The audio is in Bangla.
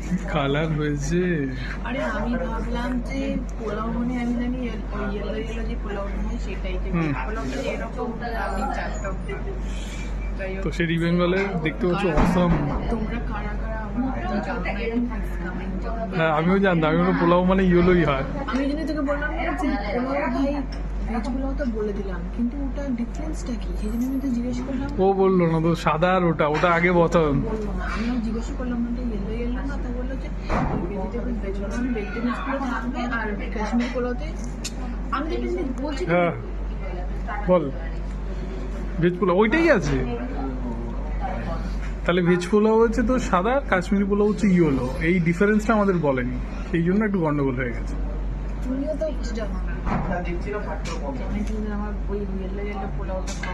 কি কালার হয়েছে। আরে আমি ভাবলাম যে পোলাও মানে আমি জানি ইয়েলো ইয়েলো যে পোলাও হয় সেটাই, পোলাওটা এরকম আমি জানতাম। তো শেরি বেঙ্গলের দেখতে পাচ্ছ অসাম। তোমরা কারা কারা আমার জানো না এরকম। হ্যাঁ আমিও জানতাম, আমি পোলাও মানে ইয়েলোই হয়। আমি যদি তোকে বললাম না যে পোলাও ভাই ভেজ পোলাও তো বলে দিলাম, কিন্তু ওটা ডিফারেন্সটা কি সেই জন্য আমি তো জিজ্ঞেস করলাম। ও বললো না তো সাদা আর ওটা আগে বতাম। বললো না, আমিও জিজ্ঞাসা করলাম ওটা ইয়েলো ইয়েলো না, তো বললো যে ভেজিটেবল ভেজ পোলাও ভেজিটেবলস গুলো থাকবে আর কাশ্মীর পোলাওতে। আমি তো এটা বলছি হ্যাঁ বল, ভেজ পোলাও ওইটাই আছে। তাহলে ভেজ পোলাও হচ্ছে তো সাদা, কাশ্মীরি পোলাও হচ্ছে ইয়েলো। এই ডিফারেন্সটা আমাদের বলেনি, সেই জন্য একটু গন্ডগোল হয়ে গেছে। তুমিও তো জানো না, আমার ওই ইয়েলো ইয়েলো পোলাওটা